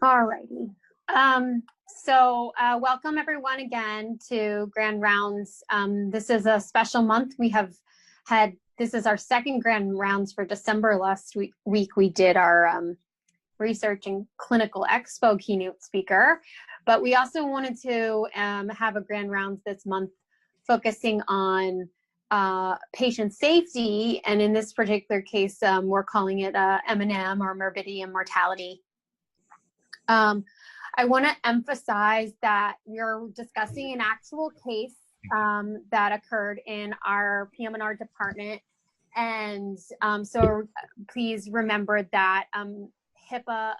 All righty. Welcome everyone again to Grand Rounds. This is a special month. We have had, this is our second Grand Rounds for December. Last week we did our Research and Clinical Expo keynote speaker, but we also wanted to have a Grand Rounds this month focusing on patient safety. And in this particular case, we're calling it M&M, or Morbidity and Mortality. I want to emphasize that we're discussing an actual case that occurred in our PM&R department. And so please remember that HIPAA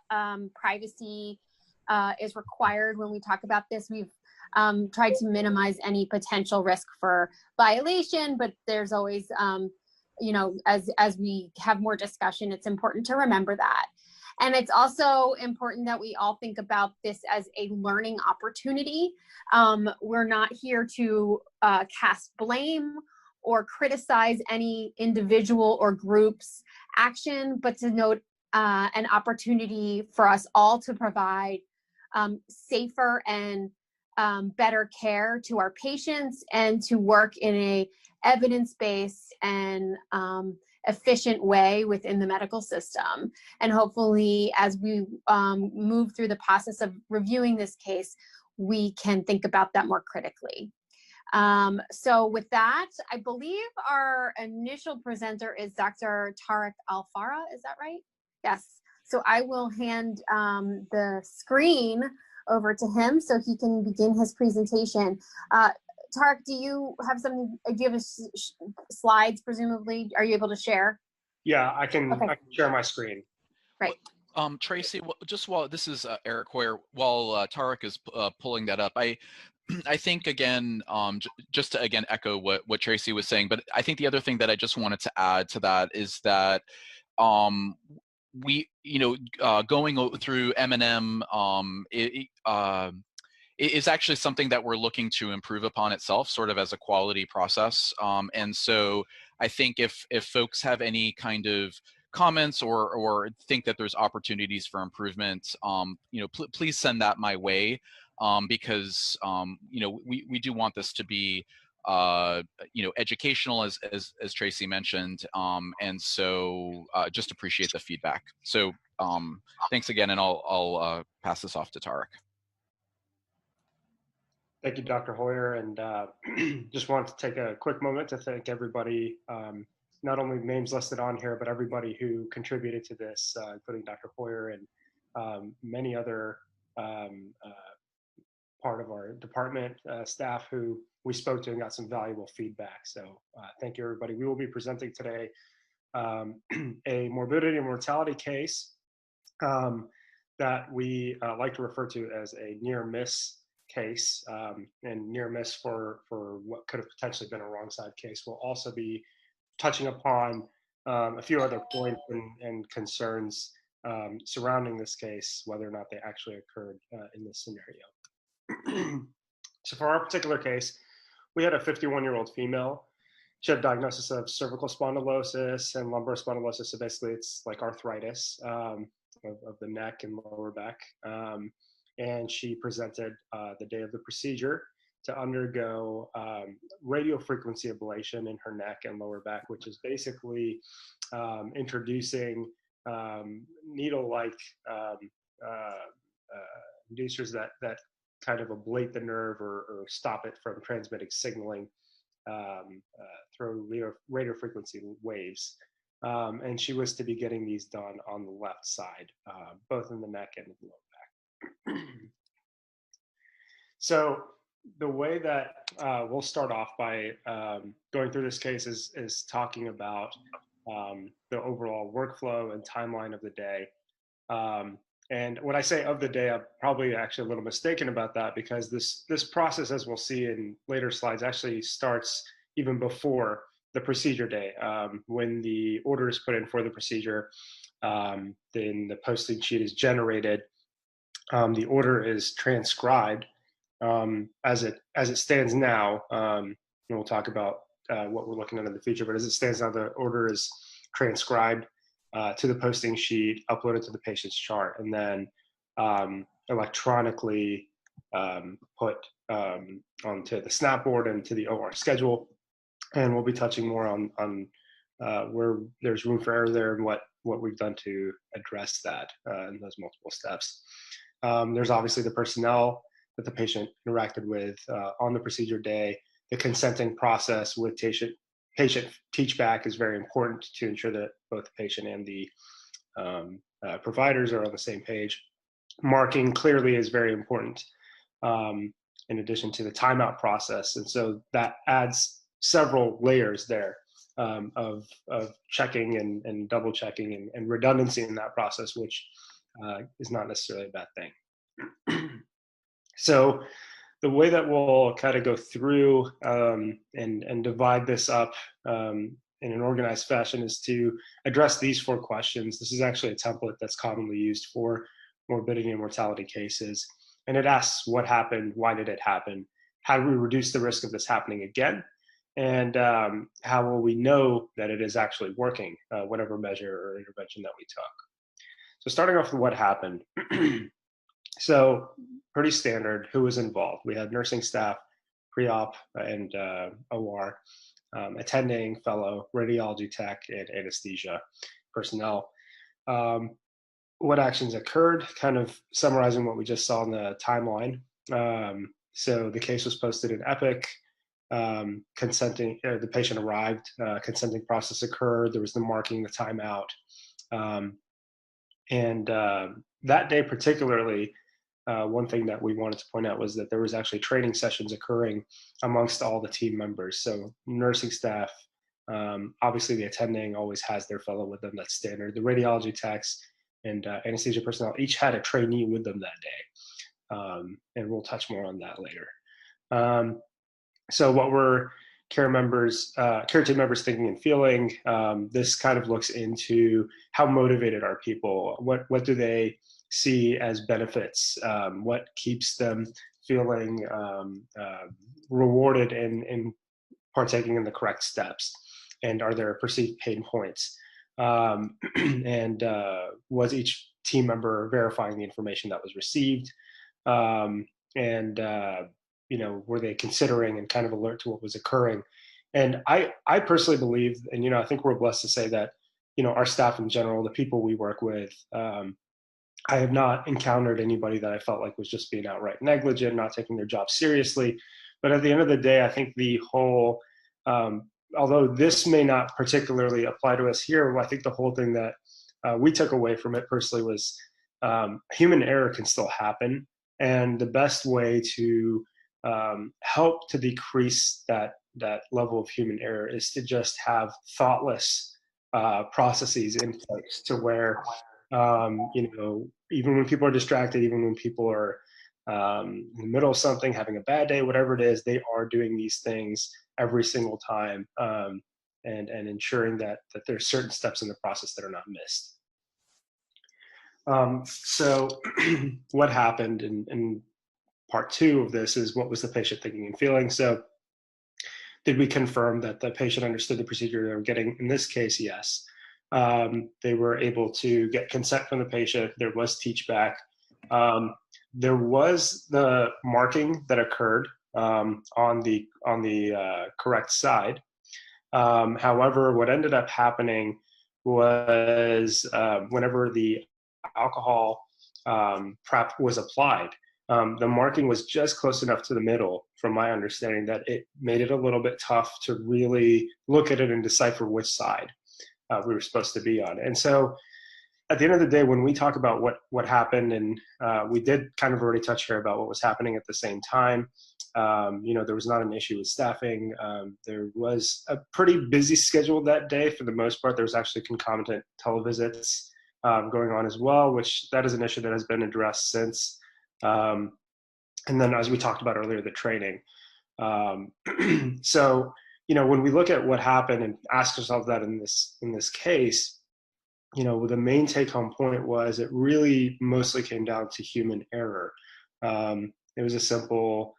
privacy is required when we talk about this. We've tried to minimize any potential risk for violation, but there's always, you know, as we have more discussion, it's important to remember that. And it's also important that we all think about this as a learning opportunity. We're not here to cast blame or criticize any individual or group's action, but to note an opportunity for us all to provide safer and better care to our patients, and to work in a evidence-based and efficient way within the medical system. And hopefully, as we move through the process of reviewing this case, we can think about that more critically. So with that, I believe our initial presenter is Dr. Tariq AlFarra, is that right? Yes. So I will hand the screen over to him so he can begin his presentation. Tariq, do you have something, do you have slides, presumably? Are you able to share? Yeah, I can, okay. I can share my screen. Right. Tracy, just while, this is Eric Hoyer, while Tariq is pulling that up, I think, again, just to, again, echo what Tracy was saying, but I think the other thing that I just wanted to add to that is that we, you know, going through M&M, is actually something that we're looking to improve upon itself, sort of as a quality process. And so I think if folks have any kind of comments or think that there's opportunities for improvement, you know, please send that my way, because you know, we do want this to be you know, educational, as Tracy mentioned, and so just appreciate the feedback. So thanks again, and I'll pass this off to Tariq. Thank you, Dr. Hoyer, and just wanted to take a quick moment to thank everybody, not only names listed on here, but everybody who contributed to this, including Dr. Hoyer and many other part of our department staff who we spoke to and got some valuable feedback. So thank you, everybody. We will be presenting today a morbidity and mortality case that we like to refer to as a near miss case, and near miss for what could have potentially been a wrong side case. We'll also be touching upon a few other points and concerns surrounding this case, whether or not they actually occurred in this scenario. So for our particular case, we had a 51-year-old female. She had a diagnosis of cervical spondylosis and lumbar spondylosis. So basically it's like arthritis of the neck and lower back. And she presented the day of the procedure to undergo radiofrequency ablation in her neck and lower back, which is basically introducing needle-like inducers that kind of ablate the nerve or stop it from transmitting signaling through radiofrequency waves. And she was to be getting these done on the left side, both in the neck and in the lower back. So the way that we'll start off by going through this case is talking about the overall workflow and timeline of the day. And when I say of the day, I'm probably actually a little mistaken about that, because this process, as we'll see in later slides, actually starts even before the procedure day. When the order is put in for the procedure, then the posting sheet is generated. The order is transcribed as it stands now. And we'll talk about what we're looking at in the future, but as it stands now, the order is transcribed to the posting sheet, uploaded to the patient's chart, and then electronically put onto the snapboard and to the OR schedule. And we'll be touching more on where there's room for error there and what we've done to address that in those multiple steps. There's obviously the personnel that the patient interacted with on the procedure day. The consenting process with patient teach back is very important to ensure that both the patient and the providers are on the same page. Marking clearly is very important in addition to the timeout process. And so that adds several layers there of checking and double checking and redundancy in that process, which is not necessarily a bad thing. So the way that we'll kind of go through and divide this up in an organized fashion is to address these 4 questions. This is actually a template that's commonly used for morbidity and mortality cases. And it asks what happened, why did it happen, how do we reduce the risk of this happening again, and how will we know that it is actually working, whatever measure or intervention that we took. So starting off with what happened. So pretty standard, who was involved? We had nursing staff, pre-op and OR, attending, fellow, radiology tech, and anesthesia personnel. What actions occurred, kind of summarizing what we just saw in the timeline. So the case was posted in Epic, consenting, the patient arrived, consenting process occurred, there was the marking, the timeout. That day particularly, one thing that we wanted to point out was that there was actually training sessions occurring amongst all the team members. So nursing staff, obviously the attending always has their fellow with them, that's standard. The radiology techs and anesthesia personnel each had a trainee with them that day. And we'll touch more on that later. So what were care team members thinking and feeling? This kind of looks into how motivated are people? What do they see as benefits? What keeps them feeling rewarded in partaking in the correct steps? And are there perceived pain points? And was each team member verifying the information that was received? Were they considering and kind of alert to what was occurring? And I personally believe, and I think we're blessed to say that our staff in general, the people we work with, I have not encountered anybody that I felt like was just being outright negligent, not taking their job seriously. But at the end of the day, I think the whole, although this may not particularly apply to us here, I think the whole thing that we took away from it personally was human error can still happen. And the best way to help to decrease that level of human error is to just have thoughtless processes in place to where, even when people are distracted, even when people are in the middle of something, having a bad day, whatever it is, they are doing these things every single time and ensuring that there's certain steps in the process that are not missed. So what happened in part 2 of this is what was the patient thinking and feeling? So did we confirm that the patient understood the procedure they were getting? In this case, yes. They were able to get consent from the patient. There was teach back. There was the marking that occurred on the correct side. However, what ended up happening was whenever the alcohol prep was applied, the marking was just close enough to the middle, from my understanding, that it made it a little bit tough to really look at it and decipher which side we were supposed to be on. And so at the end of the day, when we talk about what happened, and we did kind of already touch here about what was happening at the same time, there was not an issue with staffing. There was a pretty busy schedule that day. For the most part, there was actually concomitant televisits going on as well, which that is an issue that has been addressed since. And then, as we talked about earlier, the training. So, when we look at what happened and ask ourselves that in this case, the main take-home point was it really mostly came down to human error. It was a simple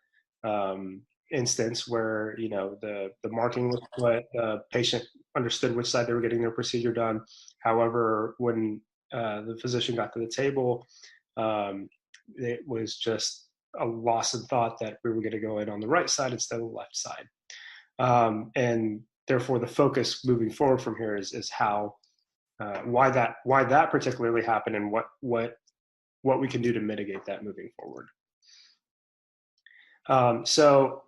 instance where the marking was put, the patient understood which side they were getting their procedure done. However, when the physician got to the table, It was just a loss in thought that we were going to go in on the right side instead of the left side. And therefore the focus moving forward from here is how, why that particularly happened, and what we can do to mitigate that moving forward. So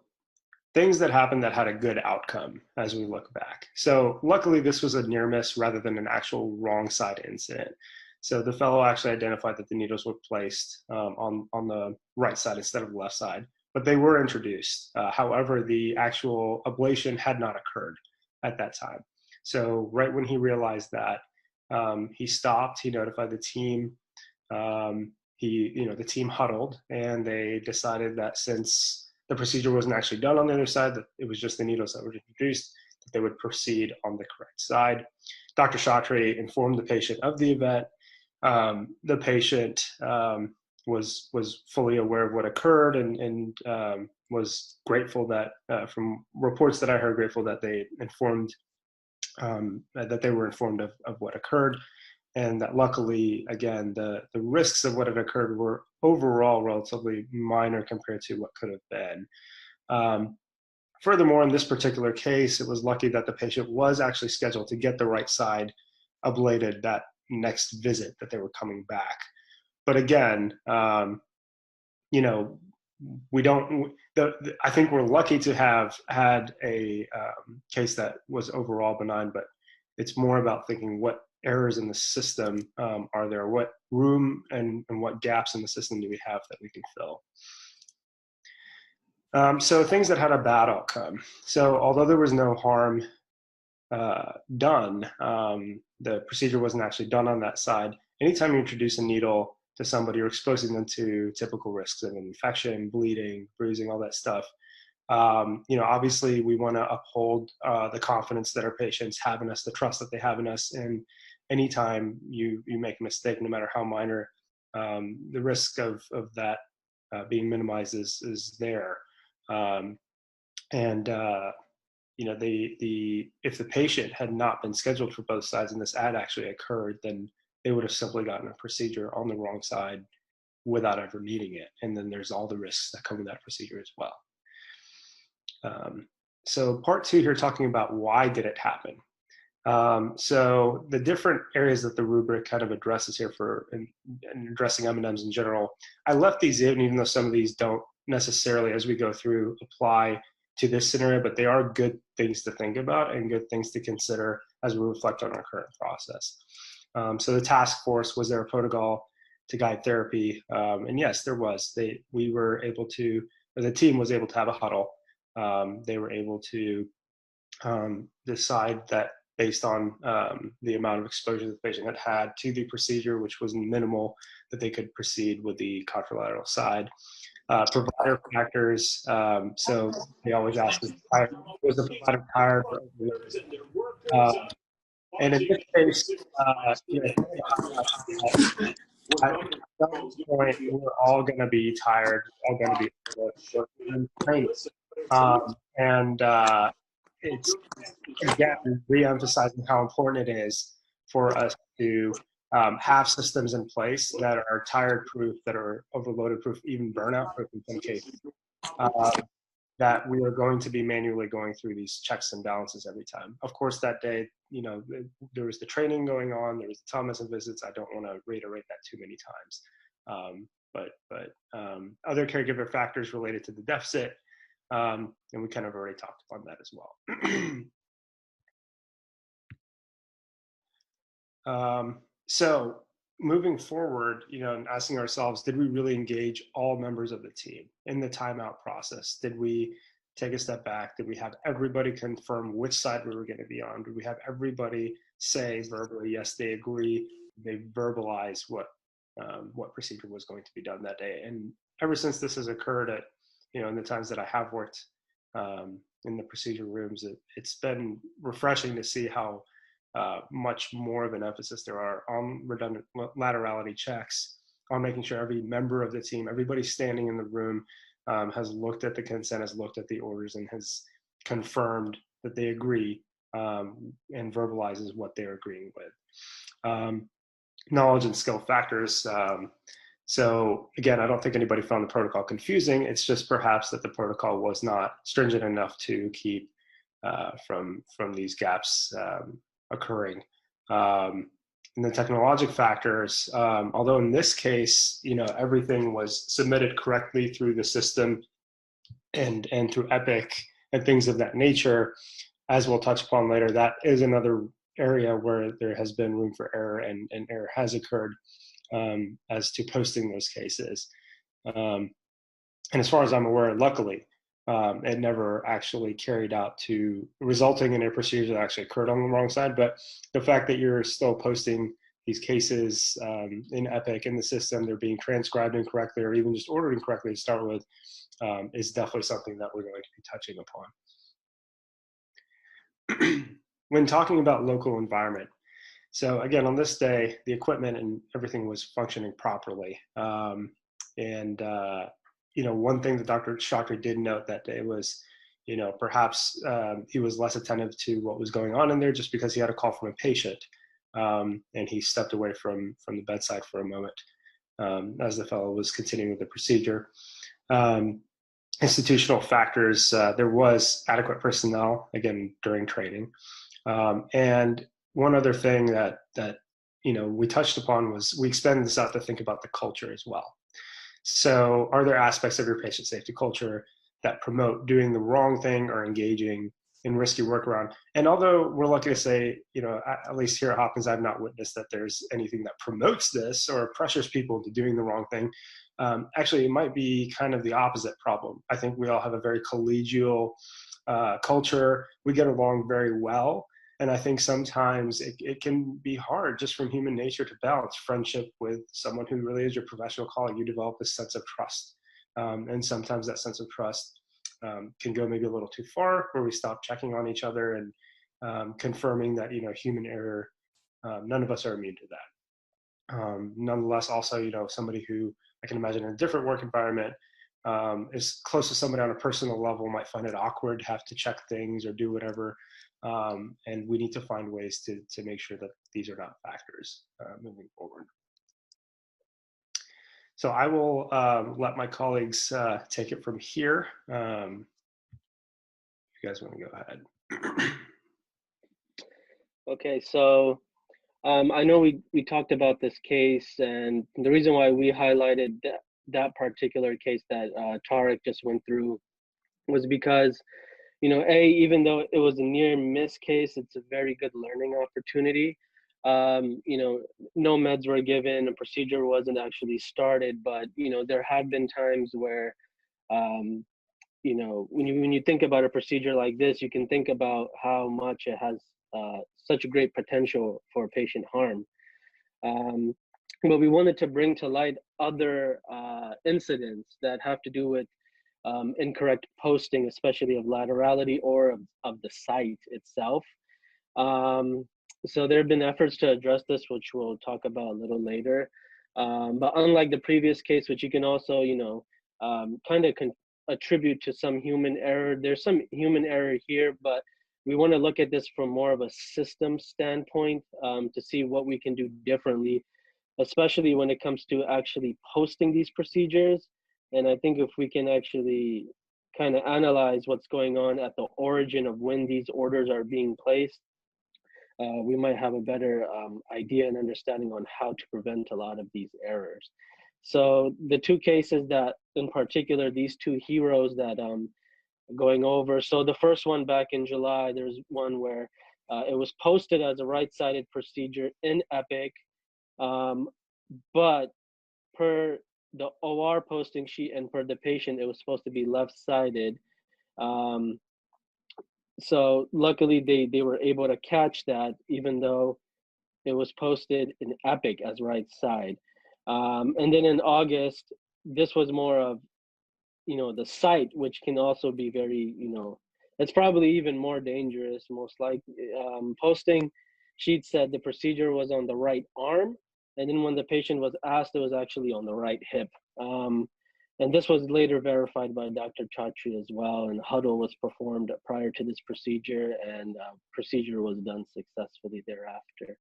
things that happened that had a good outcome as we look back. So luckily this was a near miss rather than an actual wrong side incident. So the fellow actually identified that the needles were placed on the right side instead of the left side, but they were introduced. However, the actual ablation had not occurred at that time. So right when he realized that, he stopped, he notified the team, the team huddled, and they decided that since the procedure wasn't actually done on the other side, that it was just the needles that were introduced, that they would proceed on the correct side. Dr. Chhatre informed the patient of the event. The patient was fully aware of what occurred, and was grateful that, from reports that I heard, grateful that they were informed of what occurred, and that luckily, again, the risks of what had occurred were overall relatively minor compared to what could have been. Furthermore, in this particular case, it was lucky that the patient was actually scheduled to get the right side ablated that next visit that they were coming back. But again, I think we're lucky to have had a case that was overall benign, but it's more about thinking what errors in the system are there, what room and what gaps in the system do we have that we can fill. So things that had a bad outcome. So although there was no harm done, the procedure wasn't actually done on that side. Anytime you introduce a needle to somebody, you're exposing them to typical risks of infection, bleeding, bruising, all that stuff. Obviously we want to uphold the confidence that our patients have in us, the trust that they have in us, and anytime you make a mistake, no matter how minor, the risk of that being minimized is there. If the patient had not been scheduled for both sides and this had actually occurred, then they would have simply gotten a procedure on the wrong side without ever needing it. And then there's all the risks that come with that procedure as well. So part two here, talking about why did it happen. So the different areas that the rubric kind of addresses here in addressing M&Ms in general, I left these in, even though some of these don't necessarily, as we go through, apply to this scenario, but they are good things to think about and good things to consider as we reflect on our current process. So the task force, was there a protocol to guide therapy? And yes, there was. The team was able to have a huddle. They were able to decide that based on the amount of exposure the patient had to the procedure, which was minimal, that they could proceed with the contralateral side. Provider factors, so they always ask, was the provider tired or overloaded? And in this case, at some point, we're all going to be tired, all going to be overloaded. It's, again, re-emphasizing how important it is for us to have systems in place that are tired-proof, that are overloaded-proof, even burnout-proof in some cases, that we are going to be manually going through these checks and balances every time. Of course, that day, there was the training going on, there was the telemedicine visits. I don't want to reiterate that too many times. But other caregiver factors related to the deficit, and we kind of already talked about that as well. So moving forward, and asking ourselves, did we really engage all members of the team in the timeout process? Did we take a step back? Did we have everybody confirm which side we were going to be on? Did we have everybody say verbally, yes, they agree, they verbalize what procedure was going to be done that day? And ever since this has occurred at, in the times that I have worked in the procedure rooms, it's been refreshing to see how much more of an emphasis there are on redundant laterality checks, on making sure every member of the team, everybody standing in the room, has looked at the consent, has looked at the orders, and has confirmed that they agree, and verbalizes what they're agreeing with. Knowledge and skill factors. So again, I don't think anybody found the protocol confusing. It's just perhaps that the protocol was not stringent enough to keep from these gaps occurring. And the technologic factors, although in this case, everything was submitted correctly through the system and through Epic and things of that nature, as we'll touch upon later, that is another area where there has been room for error, and error has occurred as to posting those cases. And as far as I'm aware, luckily, it never actually carried out to resulting in a procedure that actually occurred on the wrong side. But the fact that you're still posting these cases in Epic in the system, they're being transcribed incorrectly or even just ordered incorrectly to start with, is definitely something that we're going to be touching upon. When talking about local environment, so again, on this day, the equipment and everything was functioning properly. One thing that Dr. Chhatre did note that day was, perhaps he was less attentive to what was going on in there just because he had a call from a patient. And he stepped away from the bedside for a moment as the fellow was continuing with the procedure. Institutional factors, there was adequate personnel, again, during training. And one other thing that we touched upon was we expanded this out to think about the culture as well. So are there aspects of your patient safety culture that promote doing the wrong thing or engaging in risky workaround? And although we're lucky to say, at least here at Hopkins, I've not witnessed that there's anything that promotes this or pressures people into doing the wrong thing. Actually, it might be kind of the opposite problem. I think we all have a very collegial culture. We get along very well. And I think sometimes it can be hard just from human nature to balance friendship with someone who really is your professional colleague. You develop this sense of trust. And sometimes that sense of trust can go maybe a little too far, where we stop checking on each other and confirming that, human error, none of us are immune to that. Nonetheless, also, somebody who I can imagine in a different work environment is close to somebody on a personal level might find it awkward to have to check things or do whatever. And we need to find ways to make sure that these are not factors moving forward. So I will let my colleagues take it from here. If you guys want to go ahead. Okay, so I know we talked about this case, and the reason why we highlighted that particular case that Tariq just went through was because, even though it was a near miss case, it's a very good learning opportunity. No meds were given, a procedure wasn't actually started, but there have been times where when you think about a procedure like this, you can think about how much it has such a great potential for patient harm. But we wanted to bring to light other incidents that have to do with incorrect posting, especially of laterality or of the site itself. So there have been efforts to address this, which we'll talk about a little later. But unlike the previous case, which you can also, kind of attribute to some human error, there's some human error here, but we want to look at this from more of a system standpoint to see what we can do differently, especially when it comes to actually posting these procedures. And I think if we can actually kind of analyze what's going on at the origin of when these orders are being placed, we might have a better idea and understanding on how to prevent a lot of these errors. So the two cases that in particular, these two heroes that going over. So the first one back in July, there's one where it was posted as a right-sided procedure in Epic, but per the OR posting sheet and per the patient, it was supposed to be left-sided. So luckily they were able to catch that, even though it was posted in Epic as right side. And then in August, this was more of, the site, which can also be very, it's probably even more dangerous, most likely. Posting sheet said the procedure was on the right arm. And then when the patient was asked, it was actually on the right hip. And this was later verified by Dr. Chhatre as well. And huddle was performed prior to this procedure, and procedure was done successfully thereafter.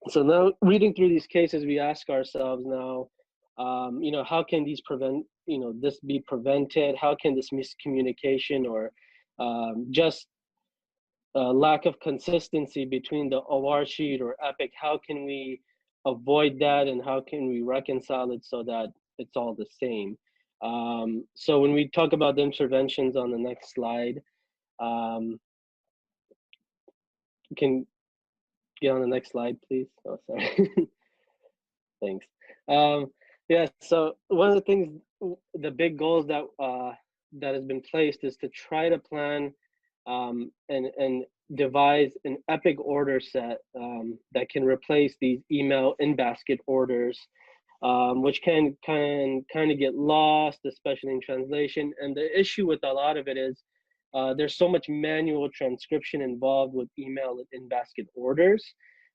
So now reading through these cases, we ask ourselves now, how can these this be prevented? How can this miscommunication or just lack of consistency between the OR sheet or Epic, how can we avoid that, and how can we reconcile it so that it's all the same? So when we talk about the interventions on the next slide, you can get on the next slide, please. Oh, sorry. Thanks. Yeah, so one of the things, the big goals that that has been placed is to try to plan and devise an epic order set that can replace these email in-basket orders, which can kind of get lost, especially in translation. And the issue with a lot of it is there's so much manual transcription involved with email in-basket orders.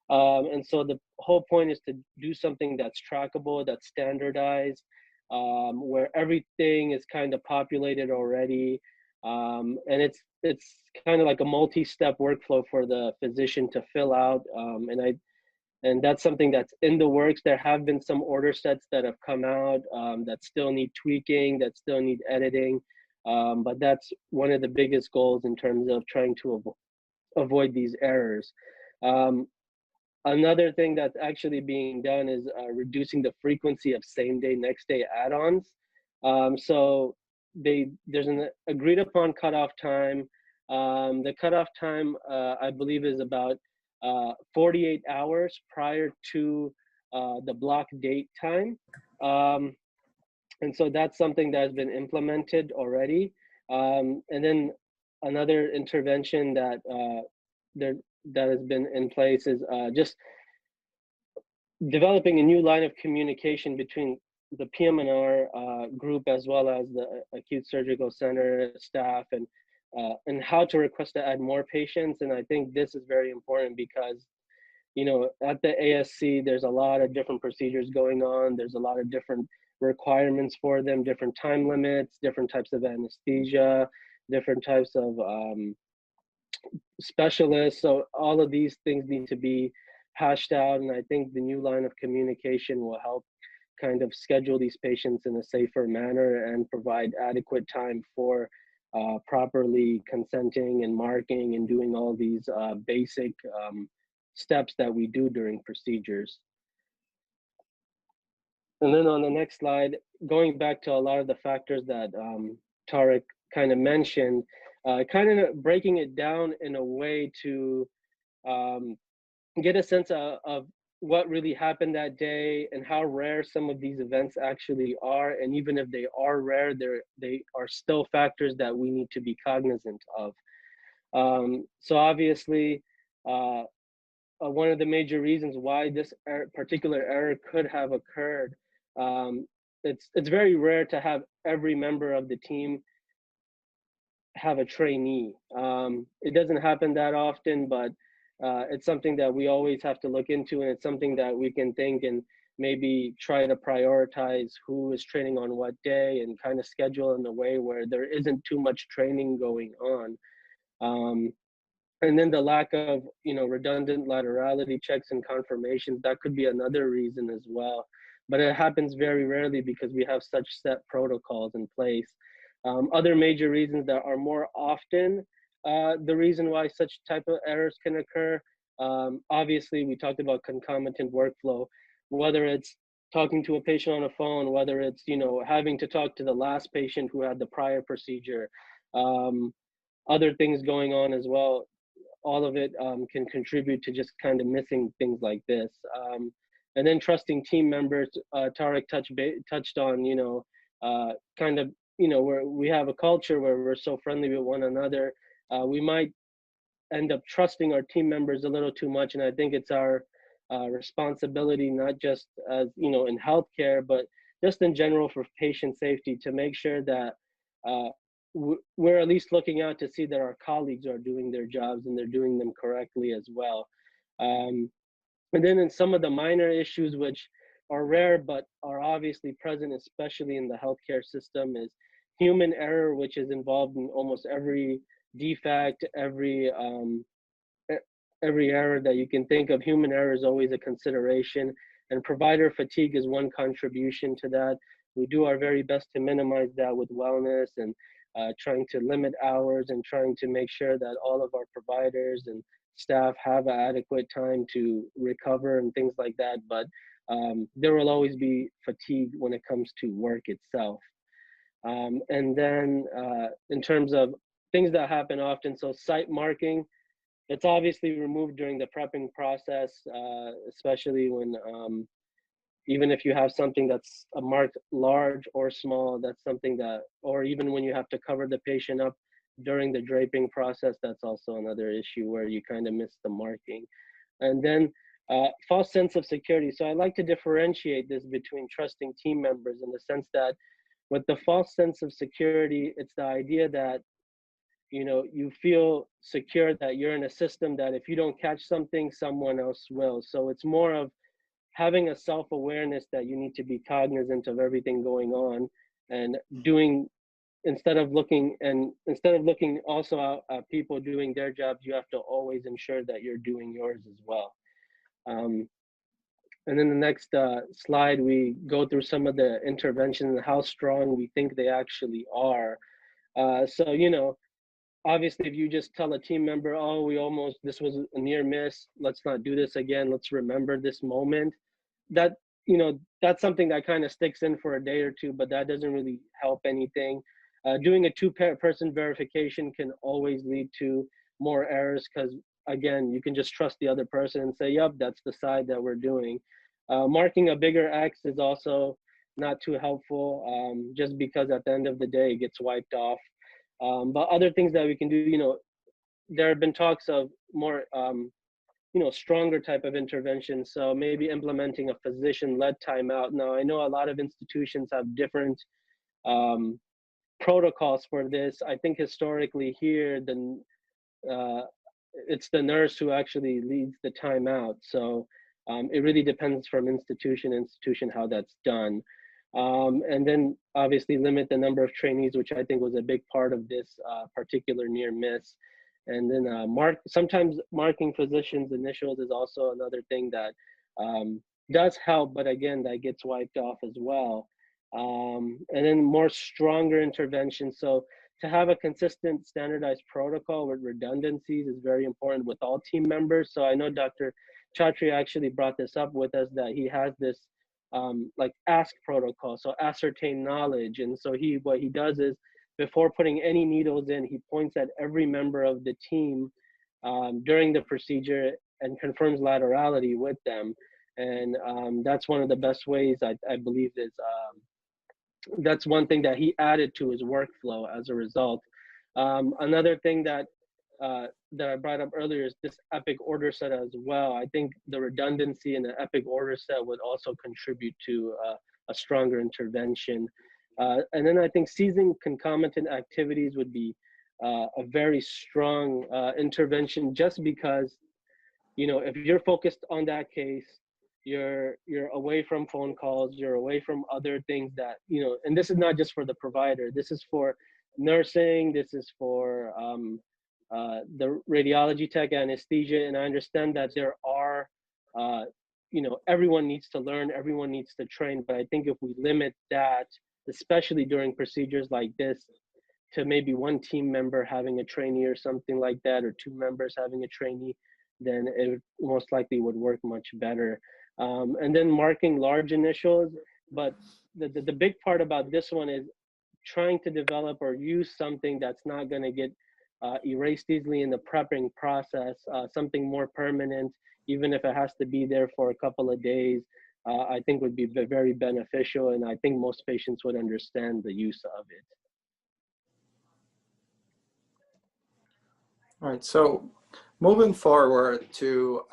And so the whole point is to do something that's trackable, that's standardized, where everything is kind of populated already. And it's kind of like a multi-step workflow for the physician to fill out. And that's something that's in the works. There have been some order sets that have come out that still need tweaking, that still need editing. But that's one of the biggest goals in terms of trying to avoid these errors. Another thing that's actually being done is reducing the frequency of same-day, next-day add-ons. So there's an agreed upon cutoff time. The cutoff time, I believe, is about 48 hours prior to the block date time. And so that's something that has been implemented already. And then another intervention that that has been in place is just developing a new line of communication between the PM&R group as well as the acute surgical center staff, and how to request to add more patients. And I think this is very important because, at the ASC, there's a lot of different procedures going on. There's a lot of different requirements for them, different time limits, different types of anesthesia, different types of specialists. So all of these things need to be hashed out. And I think the new line of communication will help kind of schedule these patients in a safer manner and provide adequate time for properly consenting and marking and doing all these basic steps that we do during procedures. And then on the next slide, going back to a lot of the factors that Tariq kind of mentioned, kind of breaking it down in a way to get a sense of what really happened that day and how rare some of these events actually are. And even if they are rare, they are still factors that we need to be cognizant of. So obviously, one of the major reasons why this particular error could have occurred, it's very rare to have every member of the team have a trainee. It doesn't happen that often, but it's something that we always have to look into, and it's something that we can think and maybe try to prioritize who is training on what day and kind of schedule in a way where there isn't too much training going on. And then the lack of, redundant laterality checks and confirmations, that could be another reason as well. But it happens very rarely because we have such set protocols in place. Other major reasons that are more often the reason why such type of errors can occur, obviously we talked about concomitant workflow, whether it's talking to a patient on a phone, whether it's, having to talk to the last patient who had the prior procedure, other things going on as well. All of it can contribute to just kind of missing things like this. And then trusting team members, Tariq touched on, kind of, where we have a culture where we're so friendly with one another, we might end up trusting our team members a little too much. And I think it's our responsibility, not just as, in healthcare, but just in general for patient safety, to make sure that we're at least looking out to see that our colleagues are doing their jobs and they're doing them correctly as well. And then in some of the minor issues, which are rare but are obviously present, especially in the healthcare system, is human error, which is involved in almost every defect, every every error that you can think of. Human error is always a consideration, and provider fatigue is one contribution to that. We do our very best to minimize that with wellness and trying to limit hours and trying to make sure that all of our providers and staff have adequate time to recover and things like that. But there will always be fatigue when it comes to work itself. And then in terms of things that happen often, so site marking, it's obviously removed during the prepping process, especially when, even if you have something that's marked large or small, that's something that, or even when you have to cover the patient up during the draping process, that's also another issue where you kind of miss the marking. And then false sense of security. So I like to differentiate this between trusting team members in the sense that with the false sense of security, it's the idea that, you know, you feel secure that you're in a system that if you don't catch something, someone else will. So it's more of having a self-awareness that you need to be cognizant of everything going on and doing, instead of looking also at people doing their jobs, you have to always ensure that you're doing yours as well. And then the next slide, we go through some of the interventions and how strong we think they actually are. So, you know, obviously if you just tell a team member, oh, this was a near miss, let's not do this again, let's remember this moment, that, you know, that's something that kind of sticks in for a day or two, but that doesn't really help anything. Doing a two-person verification can always lead to more errors because, again, you can just trust the other person and say, yep, that's the side that we're doing. Marking a bigger X is also not too helpful, just because at the end of the day, it gets wiped off. But other things that we can do, you know, there have been talks of more, you know, stronger type of intervention. So maybe implementing a physician-led timeout. Now, I know a lot of institutions have different protocols for this. I think historically here, it's the nurse who actually leads the timeout. So it really depends from institution to institution how that's done. And then obviously limit the number of trainees, which I think was a big part of this particular near miss. And then sometimes marking physicians' initials is also another thing that does help, but again, that gets wiped off as well. And then more stronger intervention. So to have a consistent standardized protocol with redundancies is very important with all team members. So I know Dr. Chhatre actually brought this up with us, that he has this like ask protocol, so ascertain knowledge. And so what he does is, before putting any needles in, he points at every member of the team during the procedure and confirms laterality with them. And that's one of the best ways, I believe, is that's one thing that he added to his workflow as a result. Another thing that I brought up earlier is this epic order set as well. I think the redundancy in the epic order set would also contribute to a stronger intervention. And then I think seizing concomitant activities would be a very strong intervention, just because, you know, if you're focused on that case, you're away from phone calls, you're away from other things that, you know, and this is not just for the provider, this is for nursing, this is for the radiology tech, anesthesia. And I understand that there are, you know, everyone needs to learn, everyone needs to train, but I think if we limit that, especially during procedures like this, to maybe one team member having a trainee or something like that, or two members having a trainee, then it most likely would work much better. And then marking large initials. But the big part about this one is trying to develop or use something that's not going to get erased easily in the prepping process, something more permanent, even if it has to be there for a couple of days, I think would be very beneficial. And I think most patients would understand the use of it. All right, so moving forward to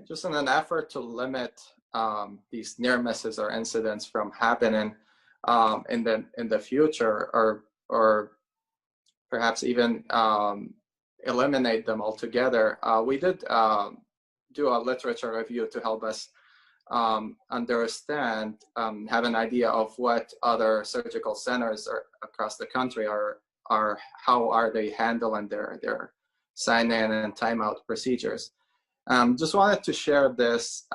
just in an effort to limit these near misses or incidents from happening in the future, or perhaps even eliminate them altogether, we did do a literature review to help us understand, have an idea of what other surgical centers across the country are how are they handling their sign-in and timeout procedures. Just wanted to share this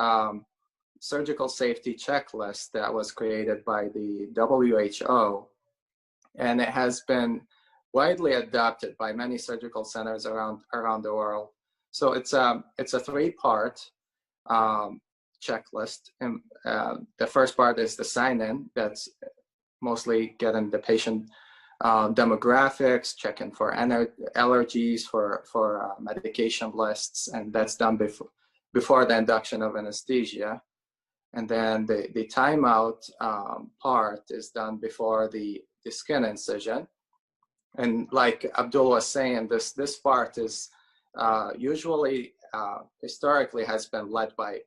surgical safety checklist that was created by the WHO, and it has been widely adopted by many surgical centers around the world. So it's a 3-part checklist. And the first part is the sign-in. That's mostly getting the patient demographics, checking for allergies, for medication lists, and that's done before the induction of anesthesia. And then the timeout part is done before the skin incision. And like Abdul was saying, this part is usually historically has been led by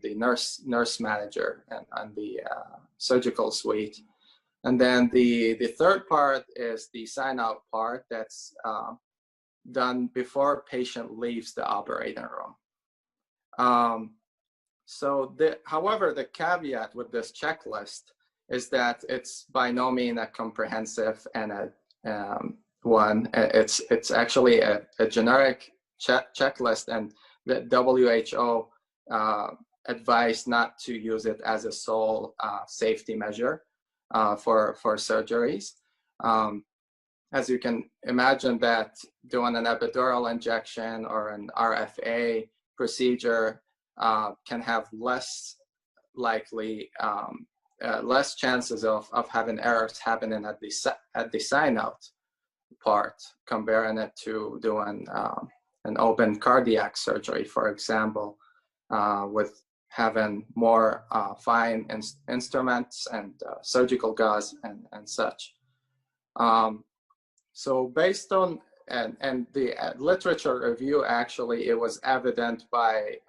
the nurse manager and the surgical suite. And then the third part is the sign out part that's done before patient leaves the operating room. However, the caveat with this checklist is that it's by no means a comprehensive and a one. It's actually a generic checklist, and the WHO advised not to use it as a sole safety measure for surgeries. As you can imagine, that doing an epidural injection or an RFA procedure can have less chances of having errors happening at the sign out part, comparing it to doing an open cardiac surgery, for example, with having more fine instruments and surgical gauze and such. So based on and the literature review, actually, it was evident by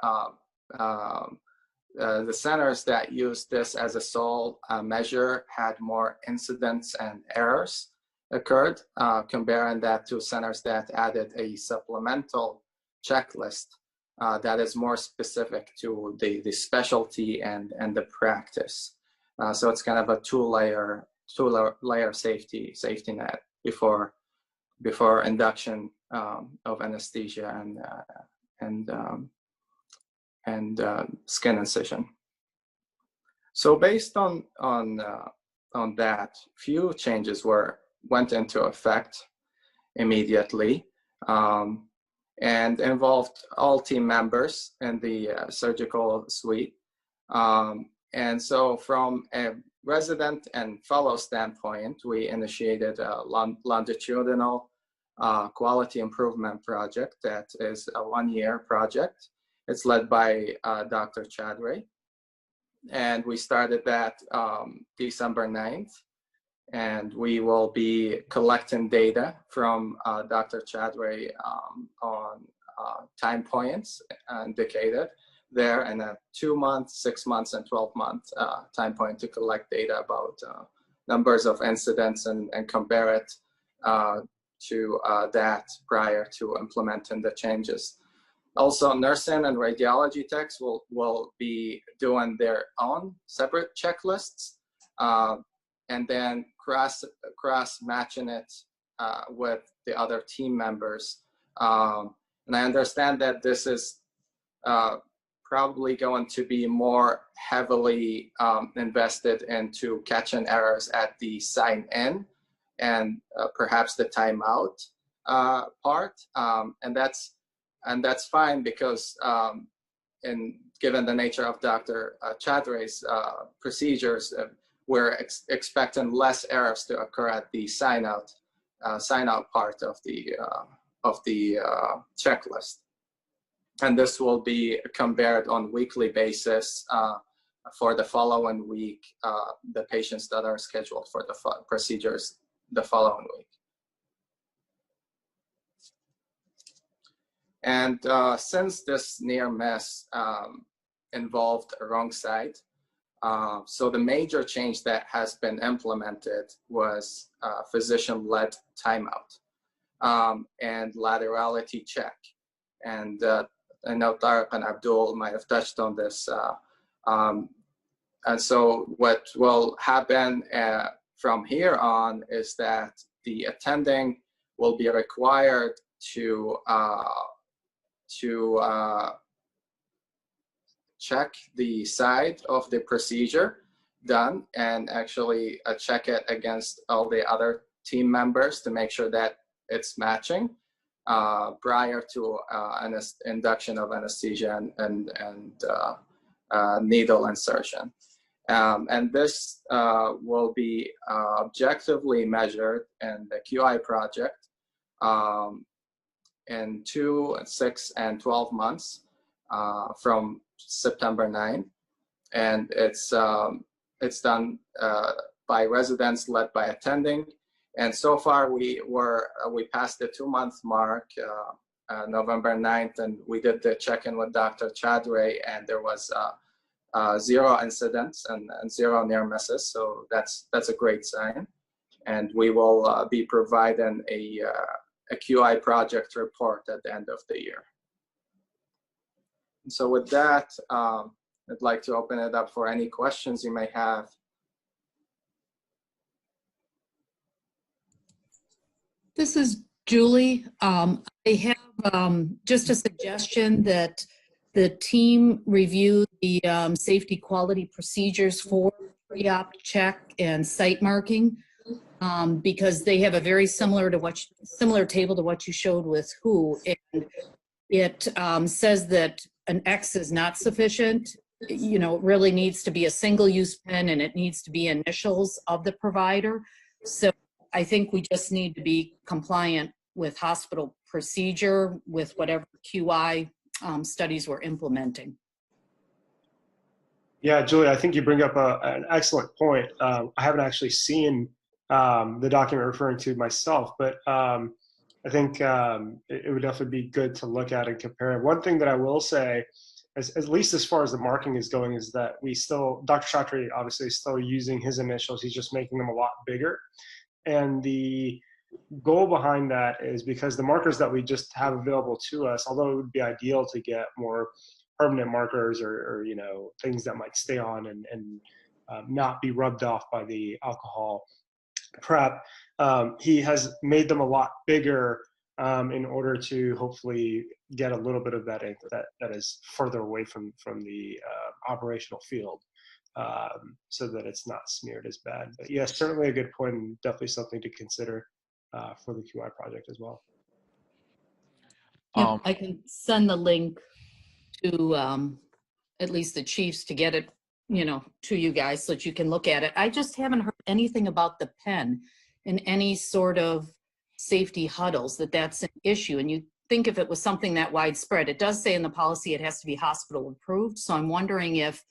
the centers that used this as a sole measure had more incidents and errors occurred, comparing that to centers that added a supplemental checklist that is more specific to the specialty and the practice. So it's kind of a two-layer safety net before induction of anesthesia and skin incision. So based on that, few changes went into effect immediately, and involved all team members in the surgical suite. And so from a resident and fellow standpoint, we initiated a longitudinal quality improvement project that is a 1-year project. It's led by Dr. Chhatre, and we started that December 9th. And we will be collecting data from Dr. Chhatre on time points indicated there, and a 2-month, 6 months, and 12-month time point to collect data about numbers of incidents and compare it to that prior to implementing the changes. Also, nursing and radiology techs will be doing their own separate checklists, and then cross matching it with the other team members. And I understand that this is probably going to be more heavily invested into catching errors at the sign in and perhaps the timeout part, and that's fine, because given the nature of Dr. Chhatre's procedures, we're expecting less errors to occur at the sign out part of the checklist, and this will be compared on weekly basis for the following week, the patients that are scheduled for the procedures the following week. And since this near miss involved a wrong side, so the major change that has been implemented was physician-led timeout and laterality check. And I know Tariq and Abdul might have touched on this. And so what will happen from here on is that the attending will be required to check the side of the procedure done and actually check it against all the other team members to make sure that it's matching prior to induction of anesthesia and needle insertion. And this will be objectively measured in the QI project in 2, 6, and 12 months from September 9. And it's done by residents led by attending. And so far we passed the 2-month mark, November 9th, and we did the check-in with Dr. Chhatre, and there was 0 incidents and 0 near misses. So that's a great sign. And we will be providing a QI project report at the end of the year. And so with that, I'd like to open it up for any questions you may have. This is Julie. I have just a suggestion that the team review the safety quality procedures for pre-op check and site marking, because they have a very similar table to what you showed with WHO, and it says that an X is not sufficient. You know, it really needs to be a single-use pen, and it needs to be initials of the provider. So I think we just need to be compliant with hospital procedure with whatever QI studies we're implementing. Yeah, Julie, I think you bring up an excellent point. I haven't actually seen the document referring to myself, but I think it would definitely be good to look at and compare. One thing that I will say, at least as far as the marking is going, is that Dr. Chhatre obviously is still using his initials. He's just making them a lot bigger. And the goal behind that is because the markers that we just have available to us, although it would be ideal to get more permanent markers or you know, things that might stay on and not be rubbed off by the alcohol prep, he has made them a lot bigger in order to hopefully get a little bit of that ink that is further away from the operational field. So that it's not smeared as bad. But yes, certainly a good point, and definitely something to consider for the QI project as well. I can send the link to at least the chiefs to get it, you know, to you guys so that you can look at it. I just haven't heard anything about the pen in any sort of safety huddles that's an issue. And you think if it was something that widespread, it does say in the policy it has to be hospital approved. So I'm wondering if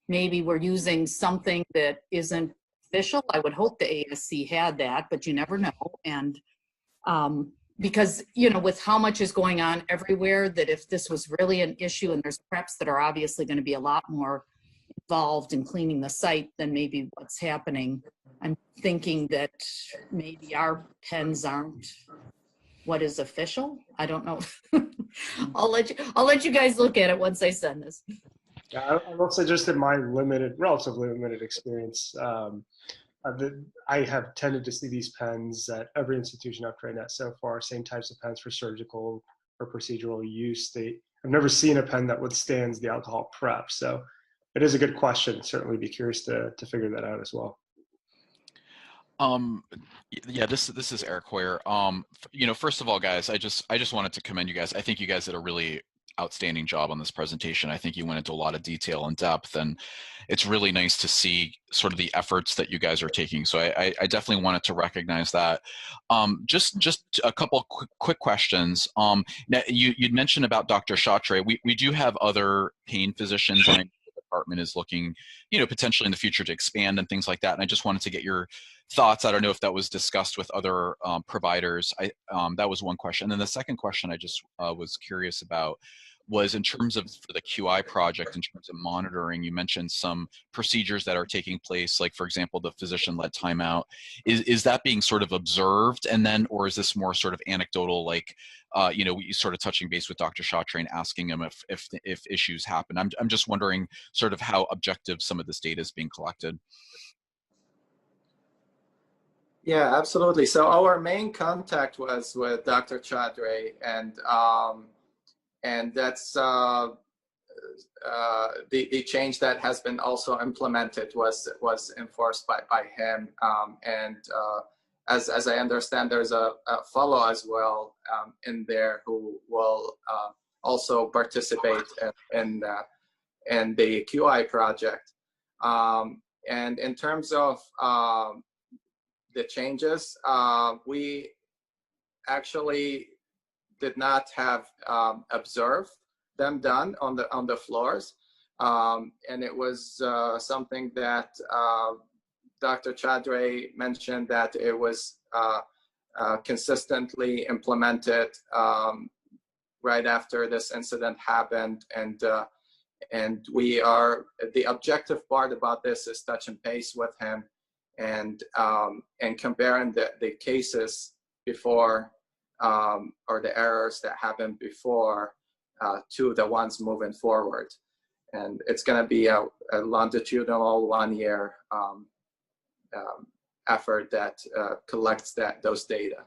maybe we're using something that isn't official. I would hope the ASC had that, but you never know. And because, you know, with how much is going on everywhere, that if this was really an issue, and there's preps that are obviously going to be a lot more involved in cleaning the site than maybe what's happening, I'm thinking that maybe our pens aren't what is official. I don't know. I'll let you guys look at it once I send this. Yeah, I will say, just in my relatively limited experience, I have tended to see these pens at every institution I've trained at so far, same types of pens for surgical or procedural use. I've never seen a pen that withstands the alcohol prep. So it is a good question. Certainly be curious to figure that out as well. Yeah, this is Eric Hoyer. You know, first of all, guys, I just wanted to commend you guys. I think you guys did a really outstanding job on this presentation. I think you went into a lot of detail and depth, and it's really nice to see sort of the efforts that you guys are taking. So I definitely wanted to recognize that. Just a couple quick questions. Now you'd mentioned about Dr. Chhatre. We do have other pain physicians, and the department is looking, you know, potentially in the future to expand and things like that. And I just wanted to get your thoughts. I don't know if that was discussed with other providers. That was one question. And then the second question I just was curious about was in terms of for the QI project, in terms of monitoring, you mentioned some procedures that are taking place, like for example, the physician-led timeout. Is that being sort of observed, and then, or is this more sort of anecdotal, like, you know, sort of touching base with Dr. Chhatre and asking him if issues happen? I'm just wondering sort of how objective some of this data is being collected. Yeah, absolutely. So our main contact was with Dr. Chhatre, and that's the change that has been also implemented was enforced by him. As I understand, there's a fellow as well in there who will also participate in the QI project. And in terms of the changes, we actually did not have observed them done on the floors, and it was something that Dr. Chhatre mentioned that it was consistently implemented right after this incident happened, and we are, the objective part about this is touch and base with him and comparing the cases before or the errors that happened before to the ones moving forward. And it's going to be a longitudinal 1 year effort that collects those data.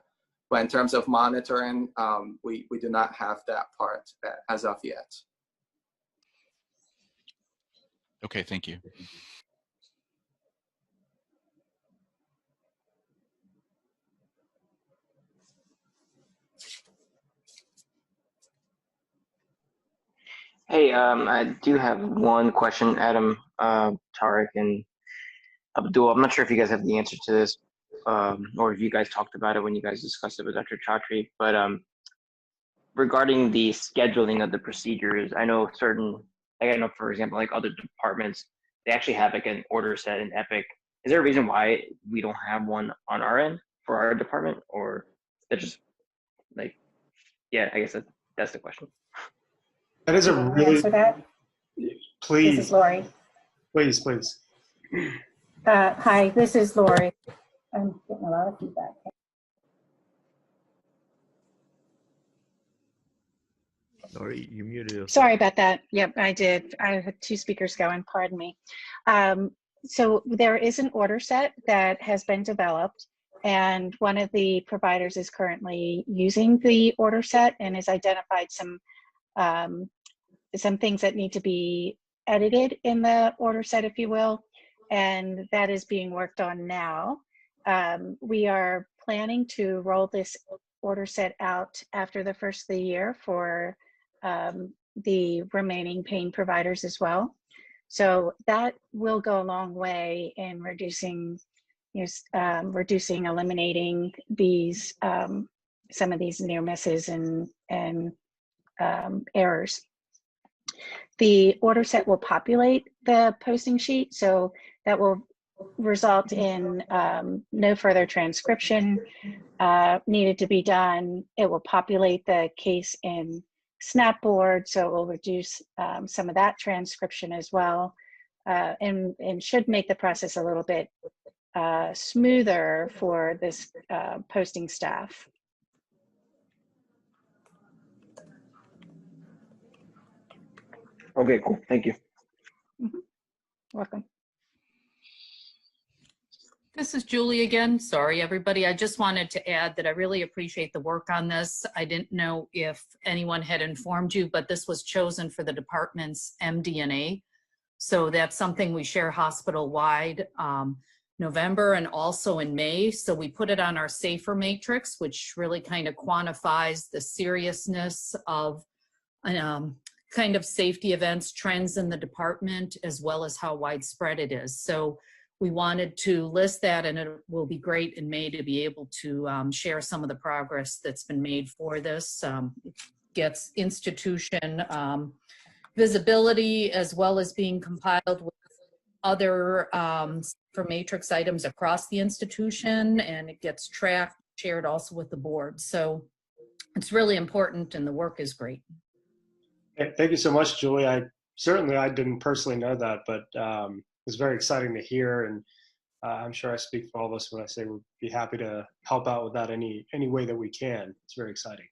But in terms of monitoring, we do not have that part as of yet. Okay, thank you. Hey, I do have one question, Adam, Tariq, and Abdul. I'm not sure if you guys have the answer to this, or if you guys talked about it when you guys discussed it with Dr. Chhatre, but regarding the scheduling of the procedures, I know for example, like other departments, they actually have like an order set in Epic. Is there a reason why we don't have one on our end for our department, or that just like, yeah, I guess that's the question. That is a really, answer that? please. This is Lori. Please. Hi, this is Lori. I'm getting a lot of feedback. Lori, you muted yourself. Sorry about that. Yep, I did. I had two speakers going, pardon me. So there is an order set that has been developed, and one of the providers is currently using the order set and has identified some things that need to be edited in the order set, if you will, and that is being worked on now. We are planning to roll this order set out after the first of the year for the remaining pain providers as well. So that will go a long way in reducing, eliminating these some of these near misses and errors. The order set will populate the posting sheet, so that will result in no further transcription needed to be done. It will populate the case in Snapboard, so it will reduce some of that transcription as well, and should make the process a little bit smoother for this posting staff. Okay, cool. Thank you. Mm-hmm. Welcome. This is Julie again. Sorry, everybody. I just wanted to add that I really appreciate the work on this. I didn't know if anyone had informed you, but this was chosen for the department's MD&A. So that's something we share hospital-wide November and also in May. So we put it on our SAFER matrix, which really kind of quantifies the seriousness of kind of safety events, trends in the department, as well as how widespread it is. So we wanted to list that, and it will be great in May to be able to share some of the progress that's been made for this. It gets institution visibility, as well as being compiled with other for matrix items across the institution, and it gets tracked, shared also with the board. So it's really important, and the work is great. Thank you so much, Julie. I didn't personally know that, but it's very exciting to hear, and I'm sure I speak for all of us when I say we'd be happy to help out with that any way that we can. It's very exciting.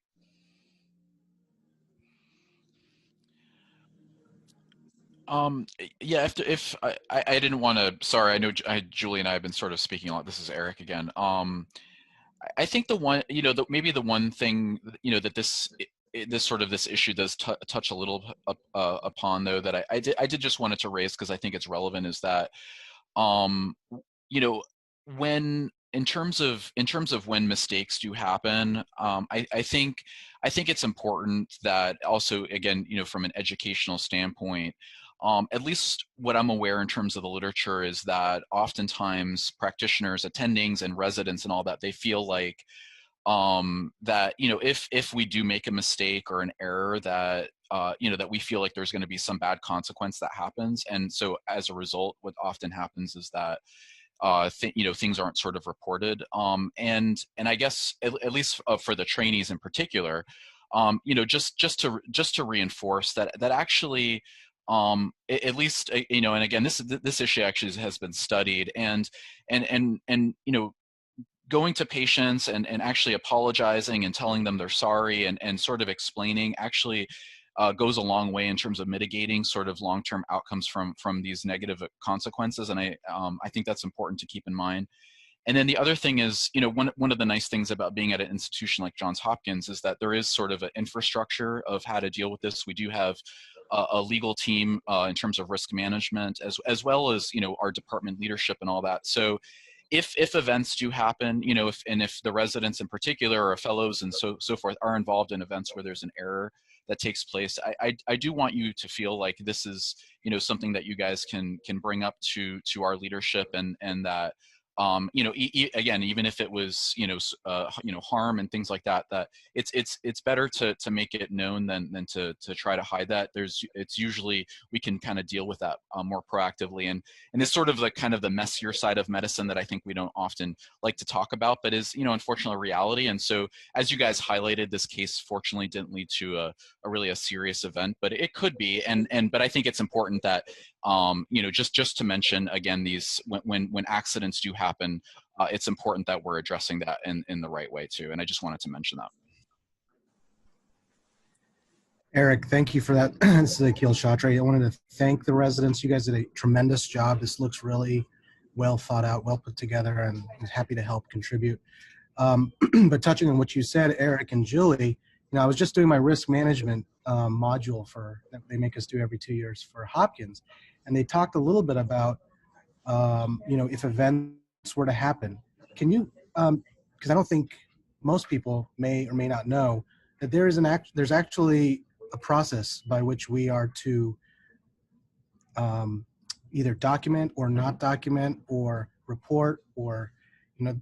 Yeah, if I didn't want to, sorry, I know Julie and I have been sort of speaking a lot. This is Eric again. I think the one, maybe the one thing, that this issue does touch a little upon, though, that I did just wanted to raise because I think it's relevant, is that, when in terms of when mistakes do happen, I think it's important that also, again, from an educational standpoint, at least what I'm aware in terms of the literature is that oftentimes practitioners, attendings, and residents and all that, they feel like that if we do make a mistake or an error, that that we feel like there's going to be some bad consequence that happens, and so as a result, what often happens is that things aren't sort of reported, and I guess at least for the trainees in particular, just to reinforce that actually, at least, and again, this issue actually has been studied, and going to patients and actually apologizing and telling them they're sorry and sort of explaining actually goes a long way in terms of mitigating sort of long-term outcomes from these negative consequences. And I think that's important to keep in mind. And then the other thing is, one of the nice things about being at an institution like Johns Hopkins is that there is sort of an infrastructure of how to deal with this. We do have a legal team in terms of risk management, as well as, our department leadership and all that. So if events do happen, if the residents in particular or fellows and so forth are involved in events where there's an error that takes place, I do want you to feel like this is, something that you guys can bring up to our leadership, and that, again, even if it was, harm and things like that, that it's better to make it known than to try to hide that. It's usually, we can kind of deal with that more proactively, and it's sort of the kind of the messier side of medicine that I think we don't often like to talk about, but is, unfortunately, reality. And so, as you guys highlighted, this case fortunately didn't lead to a really serious event, but it could be, but I think it's important that, just to mention again, these when accidents do happen, it's important that we're addressing that in the right way too. And I just wanted to mention that. Eric, thank you for that. This is Akhil Chhatre. I wanted to thank the residents. You guys did a tremendous job. This looks really well thought out, well put together, and I'm happy to help contribute. But touching on what you said, Eric and Julie, I was just doing my risk management module that they make us do every 2 years for Hopkins, and they talked a little bit about, if events were to happen, can you, because I don't think most people may or may not know that there's actually a process by which we are to either document or not document or report, or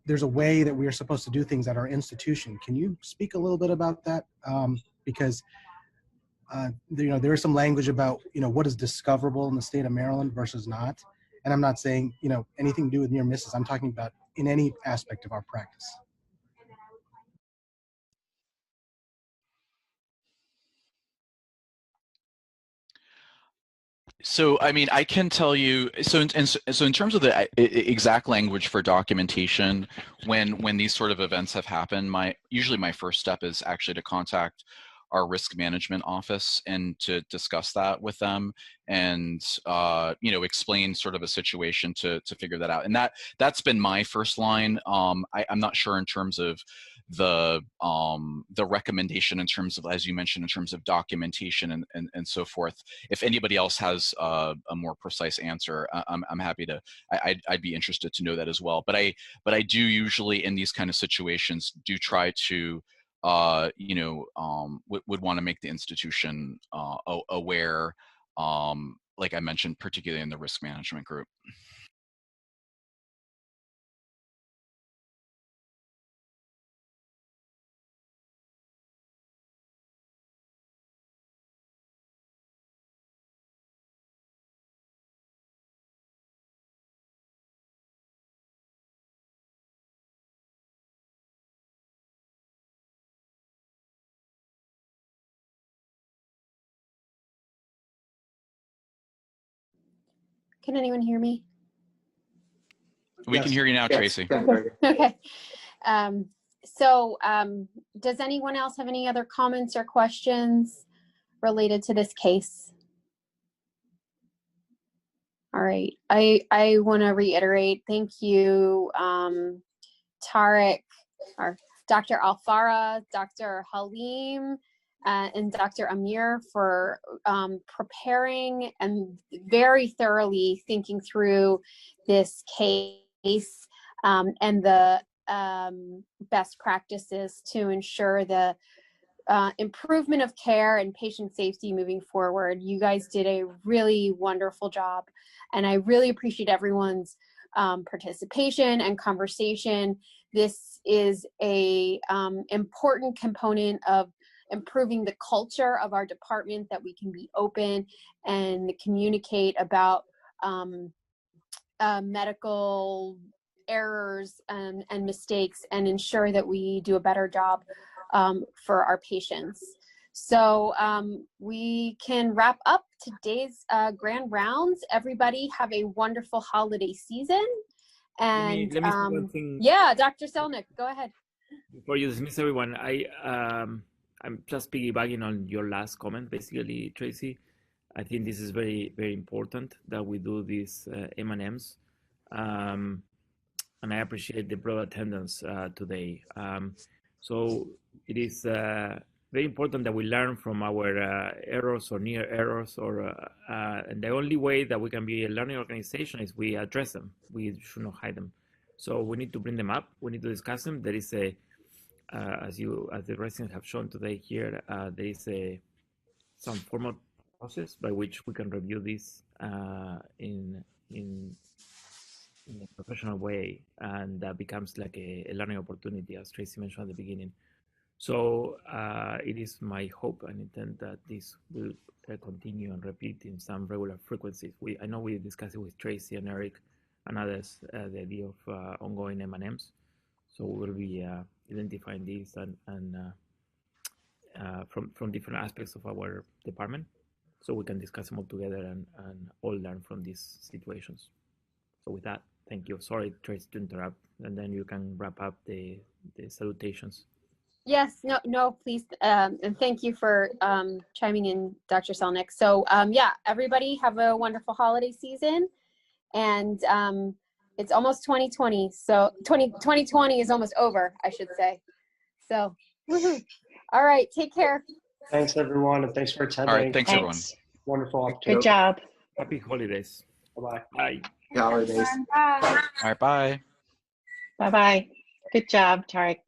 there's a way that we are supposed to do things at our institution. Can you speak a little bit about that? Because there is some language about what is discoverable in the state of Maryland versus not, and I'm not saying anything to do with near misses. I'm talking about in any aspect of our practice. So, I mean, I can tell you, so in terms of the exact language for documentation, when these sort of events have happened, usually my first step is actually to contact our risk management office and to discuss that with them, and explain sort of a situation to figure that out. And that's been my first line. I'm not sure in terms of the recommendation in terms of, as you mentioned, in terms of documentation and so forth. If anybody else has a more precise answer, I'm happy to. I'd be interested to know that as well. But I do usually, in these kind of situations, do try to would want to make the institution aware, like I mentioned, particularly in the risk management group. Can anyone hear me? We can hear you now, Yes. Tracy. Okay. Does anyone else have any other comments or questions related to this case? All right. I want to reiterate, thank you, Tariq, or Dr. AlFarra, Dr. Halim, and Dr. Amir for preparing and very thoroughly thinking through this case and the best practices to ensure the improvement of care and patient safety moving forward. You guys did a really wonderful job, and I really appreciate everyone's participation and conversation. This is a important component of improving the culture of our department, that we can be open and communicate about medical errors and mistakes, and ensure that we do a better job for our patients. So we can wrap up today's grand rounds. Everybody have a wonderful holiday season. And let me say one thing. Yeah, Dr. Selnick, go ahead. Before you dismiss everyone, I'm just piggybacking on your last comment, basically, Tracy. I think this is very, very important that we do these M&Ms. And I appreciate the broad attendance today. So it is very important that we learn from our errors or near errors, and the only way that we can be a learning organization is we address them. We should not hide them. So we need to bring them up. We need to discuss them. There is as the residents have shown today here, there is some formal process by which we can review this in a professional way, and that becomes like a learning opportunity, as Tracy mentioned at the beginning. So it is my hope and intent that this will continue and repeat in some regular frequencies. I know we discussed it with Tracy and Eric and others, the idea of ongoing M&Ms. So we will be identifying these and from different aspects of our department, so we can discuss them all together and all learn from these situations. So with that, thank you. Sorry, Tracy, to interrupt, and then you can wrap up the salutations. Yes, no, please. And thank you for chiming in, Dr. Selnick. So yeah, everybody have a wonderful holiday season. And it's almost 2020. So 2020 is almost over, I should say. So, woohoo. All right, take care. Thanks, everyone, and thanks for attending. All right, thanks. Everyone. Wonderful opportunity. Good job. Happy holidays. Bye-bye. Bye. Holidays. Bye. All right, bye. Bye-bye. Good job, Tariq.